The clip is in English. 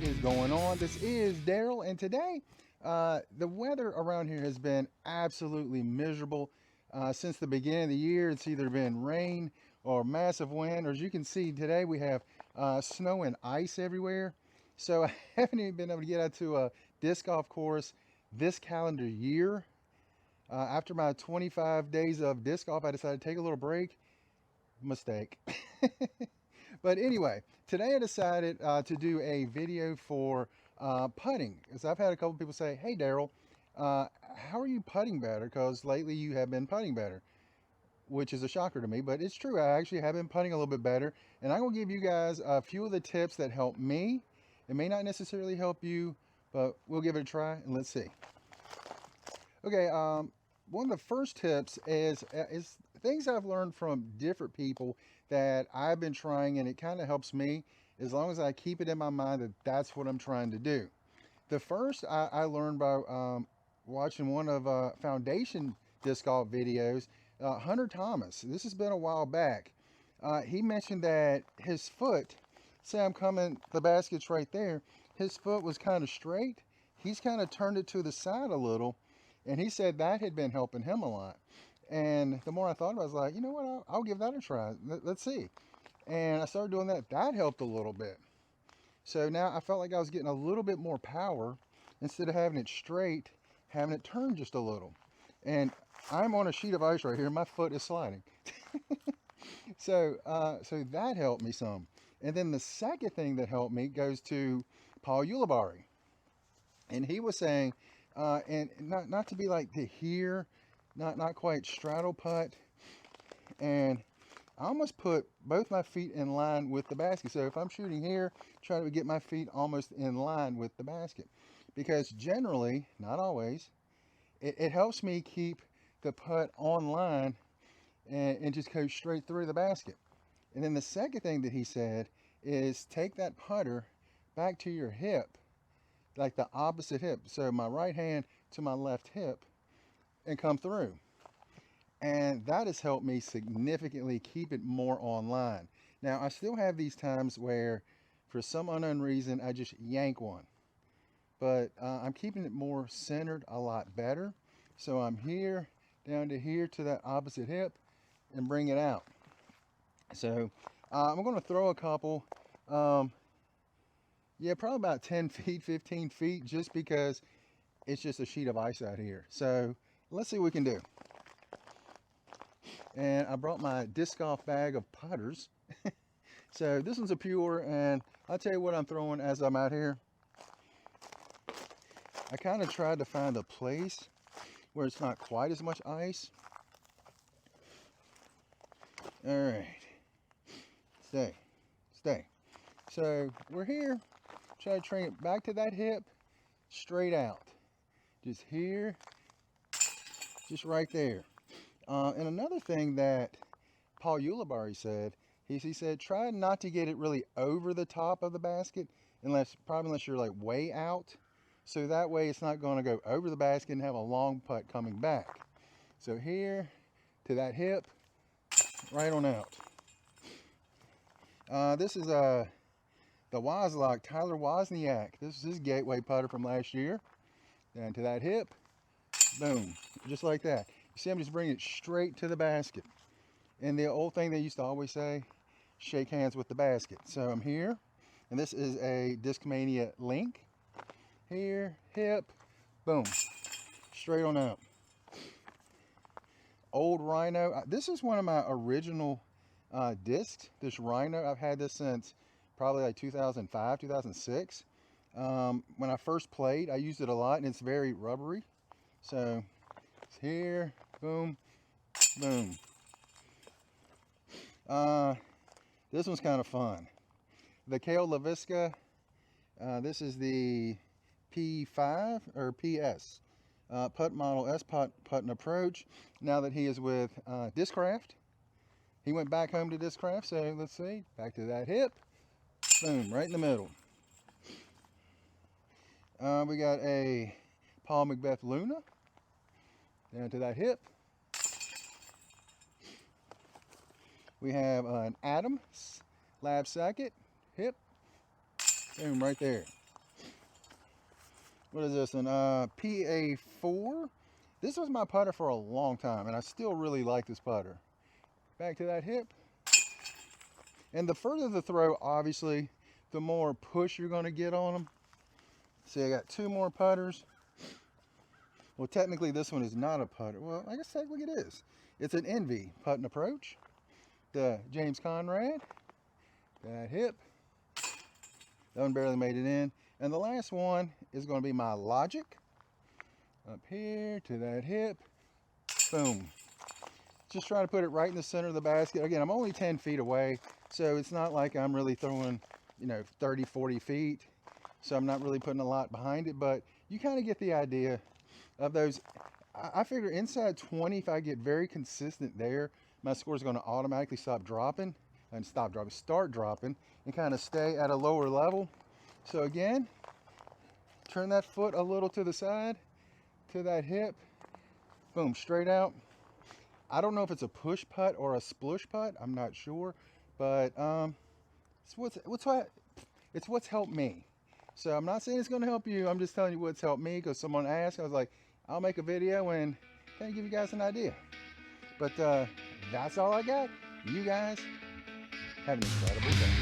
is going on? This is Daryl, and today the weather around here has been absolutely miserable since the beginning of the year. It's either been rain or massive wind, or as you can see today, we have snow and ice everywhere. So I haven't even been able to get out to a disc golf course this calendar year. After my 25 days of disc golf, I decided to take a little break. Mistake. But anyway, today I decided to do a video for putting, because I've had a couple people say, "Hey Daryl, how are you putting better? Because lately you have been putting better," which is a shocker to me, but it's true. I actually have been putting a little bit better, and I'm gonna give you guys a few of the tips that help me. It may not necessarily help you, but we'll give it a try and let's see. Okay, one of the first tips is things I've learned from different people that I've been trying, and it kind of helps me as long as I keep it in my mind that that's what I'm trying to do. The first I learned by watching one of Foundation disc golf videos. Hunter Thomas. This has been a while back. He mentioned that his foot. Say I'm coming, the basket's right there. His foot was kind of straight. He's kind of turned it to the side a little, and he said that had been helping him a lot. And the more I thought about it, I was like, you know what, I'll give that a try. Let's see. And I started doing that. That helped a little bit. So now I felt like I was getting a little bit more power instead of having it straight, having it turn just a little. And I'm on a sheet of ice right here. My foot is sliding. So that helped me some. And then the second thing that helped me goes to Paul Ulibarri. And he was saying, and not to be like the here, not quite straddle putt, and I almost put both my feet in line with the basket. So if I'm shooting here, try to get my feet almost in line with the basket, because generally, not always, it helps me keep the putt on line and just go straight through the basket. And then the second thing that he said is take that putter back to your hip, like the opposite hip. So my right hand to my left hip and come through. And that has helped me significantly keep it more online. Now, I still have these times where, for some unknown reason, I just yank one. But I'm keeping it more centered a lot better. So I'm here, down to here to that opposite hip, and bring it out. So I'm going to throw a couple. Yeah, probably about 10 feet, 15 feet, just because it's just a sheet of ice out here. So let's see what we can do. And I brought my disc golf bag of putters. So this one's a pure, and I'll tell you what I'm throwing as I'm out here. I kind of tried to find a place where it's not quite as much ice. All right, stay. So we're here. Try to train it back to that hip, straight out. Just here, just right there. And another thing that Paul Ulibarri said, he said try not to get it really over the top of the basket, probably unless you're like way out. So that way it's not going to go over the basket and have a long putt coming back. So here to that hip, right on out. This is the Wozlock, Tyler Wozniak. This is his gateway putter from last year. Down to that hip, boom, just like that. You see, I'm just bringing it straight to the basket. And the old thing they used to always say, shake hands with the basket. So I'm here, and this is a Discmania link. Here, hip, boom, straight on out. Old Rhino. This is one of my original discs. This Rhino, I've had this since probably like 2005, 2006. When I first played, I used it a lot, and it's very rubbery. So it's here, boom, boom. This one's kind of fun. The Kale LaVisca. This is the P5 or PS putt model S putt and approach. Now that he is with Discraft, he went back home to Discraft. So let's see, back to that hip, boom, right in the middle. We got a Paul Macbeth Luna, down to that hip. We have an Adam Lab Sackett, hip, boom, right there. What is this? An PA4. This was my putter for a long time, and I still really like this putter. Back to that hip. And the further the throw, obviously, the more push you're going to get on them. See, I got two more putters. Well, technically, this one is not a putter. Well, I guess technically it is. It's an Envy putting approach. The James Conrad. That hip. That one barely made it in. And the last one is going to be my Logic. Up here to that hip. Boom. Just trying to put it right in the center of the basket. Again, I'm only 10 feet away, so it's not like I'm really throwing, 30, 40 feet. So I'm not really putting a lot behind it, but you kind of get the idea of those. I figure inside 20, if I get very consistent there, my score is going to automatically start dropping, and kind of stay at a lower level. So again, turn that foot a little to the side, to that hip, boom, straight out. I don't know if it's a push putt or a splush putt. I'm not sure, but it's what's helped me. So I'm not saying it's going to help you. I'm just telling you what's helped me because someone asked. I was like, I'll make a video and kind of give you guys an idea. But that's all I got. You guys have an incredible day.